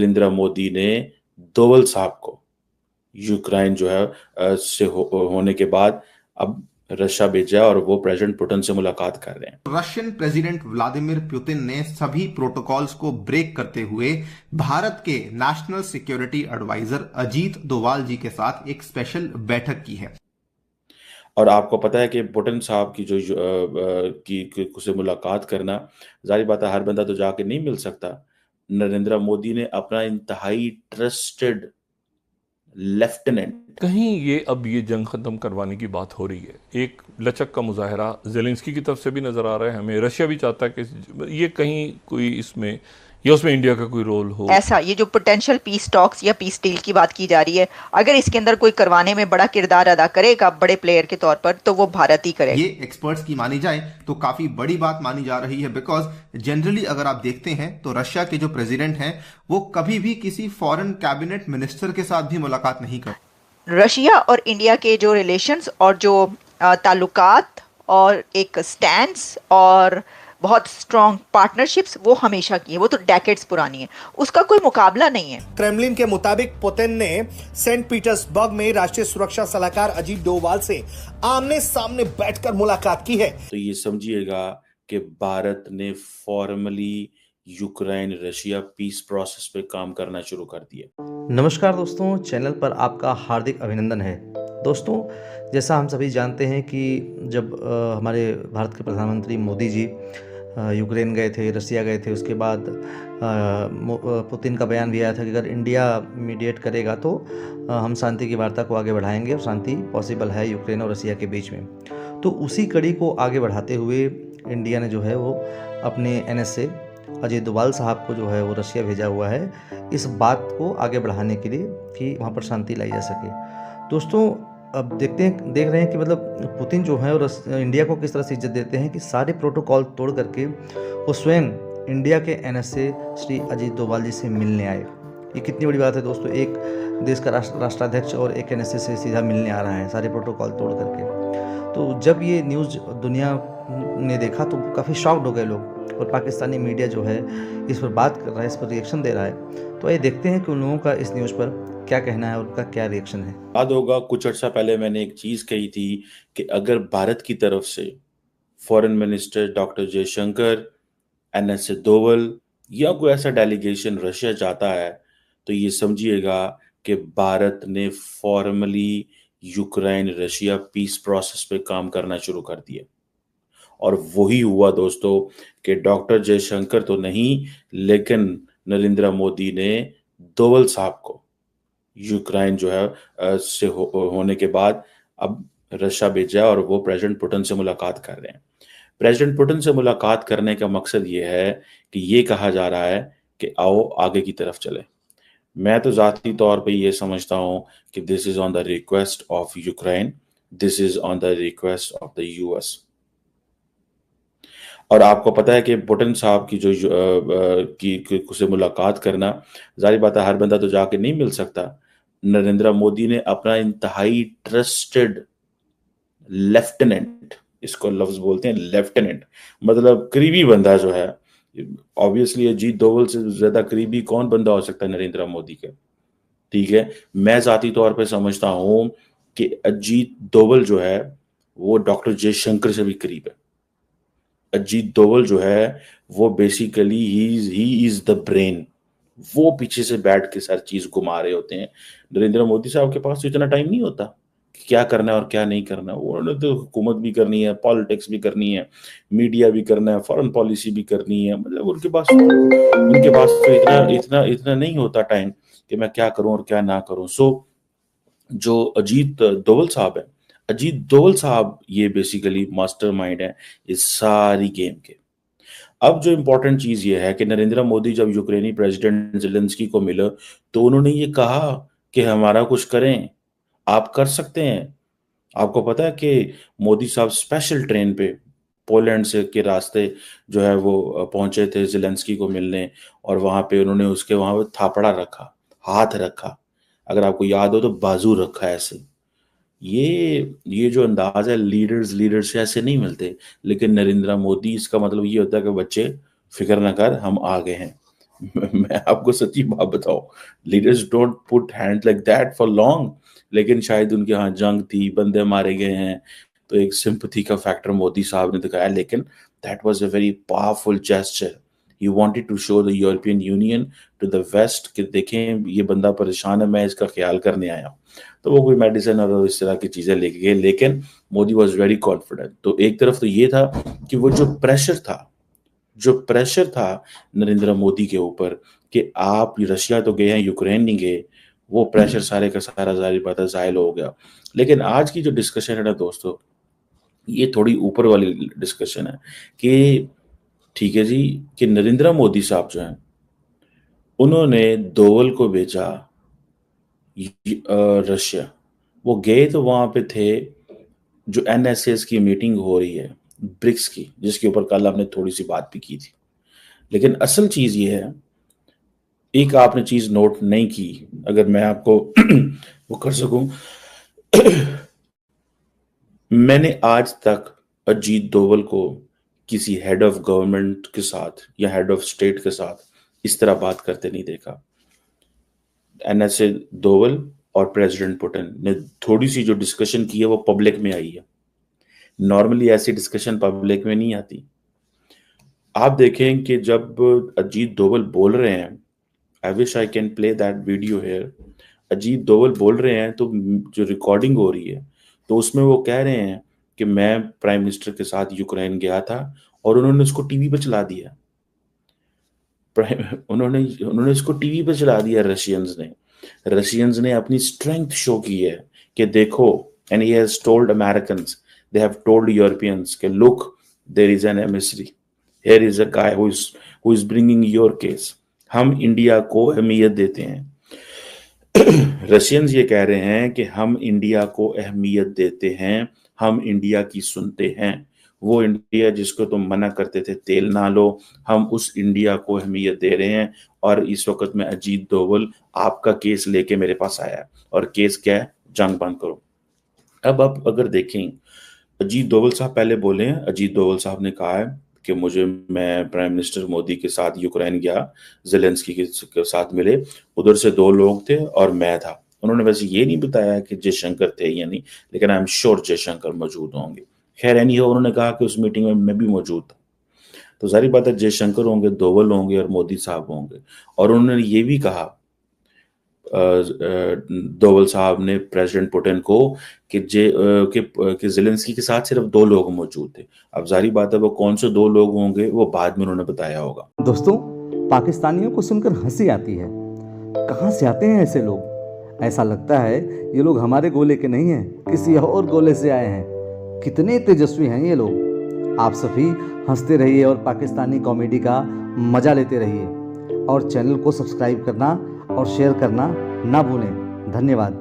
नरेंद्र मोदी ने दोवल साहब को यूक्रेन जो है होने के बाद अब रशिया भेजा और वो प्रेसिडेंट पुतिन से मुलाकात कर रहे हैं। रशियन प्रेसिडेंट व्लादिमीर पुतिन ने सभी प्रोटोकॉल्स को ब्रेक करते हुए भारत के national security adviser Ajit Doval ji के साथ एक स्पेशल बैठक की है। और आपको पता है कि पुतिन साहब की जो से मुलाकात करना, जाहिर बात है हर बंदा तो जाके नहीं मिल सकता। नरेंद्र मोदी ने अपना इंतहाई ट्रस्टेड लेफ्टिनेंट, कहीं ये जंग खत्म करवाने की बात हो रही है। एक लचक का मुजाहरा जेलेंस्की की तरफ से भी नजर आ रहा है हमें। रशिया भी चाहता है कि ये कहीं कोई इसमें या उसमें इंडिया का कोई रोल हो। ऐसा ये जो पोटेंशियल पीस टॉक्स या पीस डील की बात की जा रही है, अगर इसके अंदर कोई करवाने में बड़ा किरदार अदा करेगा बड़े प्लेयर के तौर पर, तो वो भारत ही करेगा। ये एक्सपर्ट्स की मानी जाए तो काफी बड़ी बात मानी जा रही है, बिकॉज जनरली अगर आप देखते हैं तो रशिया के जो प्रेसिडेंट हैं वो कभी भी किसी फॉरेन कैबिनेट मिनिस्टर के साथ भी मुलाकात नहीं करते। रशिया और इंडिया के जो रिलेशंस और जो ताल्लुकात और एक स्टैंड्स और बहुत स्ट्रॉन्ग पार्टनरशिप्स वो हमेशा की है, वो तो डेकेड्स पुरानी है, उसका कोई मुकाबला नहीं है। क्रेमलिन के मुताबिक पुतिन ने सेंट पीटर्सबर्ग में राष्ट्रीय सुरक्षा सलाहकार अजीत डोवाल से आमने सामने बैठकर मुलाकात की है। तो ये समझिएगा कि भारत ने formally Ukraine Russia peace process पे काम करना शुरू कर दिया। नमस्कार दोस्तों, चैनल पर आपका हार्दिक अभिनंदन है। दोस्तों, जैसा हम सभी जानते हैं कि जब हमारे भारत के प्रधानमंत्री मोदी जी यूक्रेन गए थे, रसिया गए थे, उसके बाद पुतिन का बयान भी आया था कि अगर इंडिया मीडिएट करेगा तो हम शांति की वार्ता को आगे बढ़ाएंगे और शांति पॉसिबल है यूक्रेन और रसिया के बीच में। तो उसी कड़ी को आगे बढ़ाते हुए इंडिया ने जो है वो अपने NSA अजीत डोवाल साहब को जो है वो रशिया भेजा हुआ है, इस बात को आगे बढ़ाने के लिए कि वहाँ पर शांति लाई जा सके। दोस्तों, अब देख रहे हैं कि मतलब पुतिन जो है और इंडिया को किस तरह से इज्जत देते हैं कि सारे प्रोटोकॉल तोड़ करके वो स्वयं इंडिया के NSA श्री अजीत डोवाल जी से मिलने आए। ये कितनी बड़ी बात है दोस्तों, एक देश का राष्ट्राध्यक्ष और एक NSA से सीधा मिलने आ रहा है सारे प्रोटोकॉल तोड़ करके। तो जब ये न्यूज़ दुनिया ने देखा तो काफ़ी शॉक्ड हो गए लोग, और पाकिस्तानी मीडिया जो है इस पर बात कर रहा है, इस पर रिएक्शन दे रहा है। तो ये देखते हैं कि उन लोगों का इस न्यूज़ पर क्या कहना है, उनका क्या रिएक्शन है। याद होगा कुछ अर्सा पहले मैंने एक चीज़ कही थी कि अगर भारत की तरफ से foreign minister doctor Jaishankar, NSA Doval या कोई ऐसा डेलीगेशन रशिया जाता है तो ये समझिएगा कि भारत ने formally Ukraine Russia peace process पे काम करना शुरू कर दिया। और वही हुआ दोस्तों कि डॉक्टर जयशंकर तो नहीं, लेकिन नरेंद्र मोदी ने डोवल साहब को यूक्रेन जो है होने के बाद अब रशिया भेजा और वो प्रेसिडेंट पुतिन से मुलाकात कर रहे हैं। प्रेसिडेंट पुतिन से मुलाकात करने का मकसद ये है कि ये कहा जा रहा है कि आओ आगे की तरफ चले। मैं तो ज़ाती तौर पे ये समझता हूँ कि this is on the request of Ukraine, this is on the request of the US। और आपको पता है कि पुतिन साहब की जो से मुलाकात करना, जाहिर बात है हर बंदा तो जाके नहीं मिल सकता। नरेंद्र मोदी ने अपना इंतहाई ट्रस्टेड लेफ्टिनेंट, इसको लफ्ज बोलते हैं लेफ्टिनेंट, मतलब करीबी बंदा जो है, ऑब्वियसली अजीत डोवल से ज्यादा करीबी कौन बंदा हो सकता है नरेंद्र मोदी के, ठीक है। मैं जाती तौर पे समझता हूं कि अजीत डोवल जो है वो डॉक्टर जयशंकर से भी करीब है। अजीत डोवल जो है वो basically he is the brain, वो पीछे से बैठ के सारी चीज घुमा रहे होते हैं। नरेंद्र मोदी साहब के पास तो इतना टाइम नहीं होता कि क्या करना है और क्या नहीं करना। उन्होंने तो हुकूमत भी करनी है, पॉलिटिक्स भी करनी है, मीडिया भी करना है, फॉरेन पॉलिसी भी करनी है, मतलब उनके पास तो इतना इतना इतना नहीं होता टाइम कि मैं क्या करूं और क्या ना करूं। सो जो अजीत डोवल साहब है, अजीत डोवल साहब ये बेसिकली मास्टरमाइंड है इस सारी गेम के। अब जो इंपॉर्टेंट चीज ये है कि नरेंद्र मोदी जब यूक्रेनी प्रेसिडेंट जेलेंस्की को मिले तो उन्होंने ये कहा कि हमारा कुछ करें, आप कर सकते हैं। आपको पता है कि मोदी साहब स्पेशल ट्रेन पे पोलैंड से के रास्ते जो है वो पहुंचे थे जेलेंस्की को मिलने, और वहां पे उन्होंने उसके वहां पे थापड़ा रखा, हाथ रखा, अगर आपको याद हो तो बाजू रखा ऐसे। ये जो अंदाज है, लीडर्स ऐसे नहीं मिलते, लेकिन नरेंद्र मोदी, इसका मतलब ये होता है कि बच्चे फिक्र ना कर, हम आ गए हैं। मैं आपको सच्ची बात बताऊं, leaders don't put hand like that for long. लेकिन शायद उनके यहाँ जंग थी, बंदे मारे गए हैं, तो एक सिंपथी का फैक्टर मोदी साहब ने दिखाया। लेकिन that was a very powerful gesture. He wanted to show the European Union to the west कि देखें ये बंदा परेशान है, मैं इसका ख्याल करने आया हूँ। तो वो कोई मेडिसिन और इस तरह की चीजें लेके गए, लेकिन मोदी वॉज वेरी कॉन्फिडेंट। तो एक तरफ तो ये था कि वो जो प्रेशर था नरेंद्र मोदी के ऊपर कि आप रशिया तो गए हैं, यूक्रेन नहीं गए, वो प्रेशर सारे का सारा जारी बात है जाहिल हो गया। लेकिन आज की जो डिस्कशन है ना दोस्तों, ये थोड़ी ऊपर वाली डिस्कशन है कि ठीक है जी, कि नरेंद्र मोदी साहब जो हैं उन्होंने दोवल को भेजा रशिया। वो गए तो वहां पे थे, जो एनएसएस की मीटिंग हो रही है ब्रिक्स की, जिसके ऊपर कल आपने थोड़ी सी बात भी की थी। लेकिन असल चीज ये है, एक आपने चीज नोट नहीं की, अगर मैं आपको वो कर सकूं, मैंने आज तक अजीत दोवल को किसी हेड ऑफ गवर्नमेंट के साथ या हेड ऑफ स्टेट के साथ इस तरह बात करते नहीं देखा। एनएसए दोवल और प्रेसिडेंट पुतिन ने थोड़ी सी जो डिस्कशन की है वो पब्लिक में आई है। नॉर्मली ऐसी डिस्कशन पब्लिक में नहीं आती। आप देखें कि जब अजीत दोवल बोल रहे हैं, I wish I can play that video here. Ajit Doval बोल रहे हैं तो जो रिकॉर्डिंग हो रही है, तो उसमें वो कह रहे हैं कि मैं प्राइम मिनिस्टर के साथ यूक्रेन गया था और उन्होंने उसको टीवी पे चला दिया। उन्होंने इसको टीवी पे चला दिया। रशियंस ने अपनी स्ट्रेंथ शो की है कि देखो, and he has told Americans, they have told Europeans कि look, there is an emissary, here is a guy who is bringing your case. हम इंडिया को अहमियत देते हैं। रशियंस ये कह रहे हैं कि हम इंडिया को अहमियत देते हैं, हम इंडिया की सुनते हैं। वो इंडिया जिसको तुम मना करते थे तेल ना लो, हम उस इंडिया को अहमियत दे रहे हैं। और इस वक्त में अजीत दोवल आपका केस लेके मेरे पास आया है, और केस क्या है? जंग बंद करो। अब आप अगर देखें, अजीत दोवल साहब पहले बोले हैं, अजीत दोवल साहब ने कहा है कि मैं प्राइम मिनिस्टर मोदी के साथ यूक्रेन गया, जेलेंस्की के साथ मिले, उधर से 2 लोग थे और मैं था। उन्होंने वैसे ये नहीं बताया कि जयशंकर थे या नहीं, लेकिन आई एम श्योर जयशंकर मौजूद होंगे। खैर एनी हो, उन्होंने कहा कि उस मीटिंग में मैं भी मौजूद था। तो जारी बात है जयशंकर होंगे, दोवल होंगे और मोदी साहब होंगे। और उन्होंने ये भी कहा दोवल साहब ने प्रेसिडेंट पुतिन को कि जेलेंस्की के साथ सिर्फ 2 लोग मौजूद थे। अब जारी बात है वो कौन से 2 लोग होंगे वो बाद में उन्होंने बताया होगा। दोस्तों, पाकिस्तानियों को सुनकर हंसी आती है। कहाँ से आते हैं ऐसे लोग? ऐसा लगता है ये लोग हमारे गोले के नहीं हैं, किसी और गोले से आए हैं। कितने तेजस्वी हैं ये लोग। आप सभी हंसते रहिए और पाकिस्तानी कॉमेडी का मजा लेते रहिए, और चैनल को सब्सक्राइब करना और शेयर करना ना भूलें। धन्यवाद।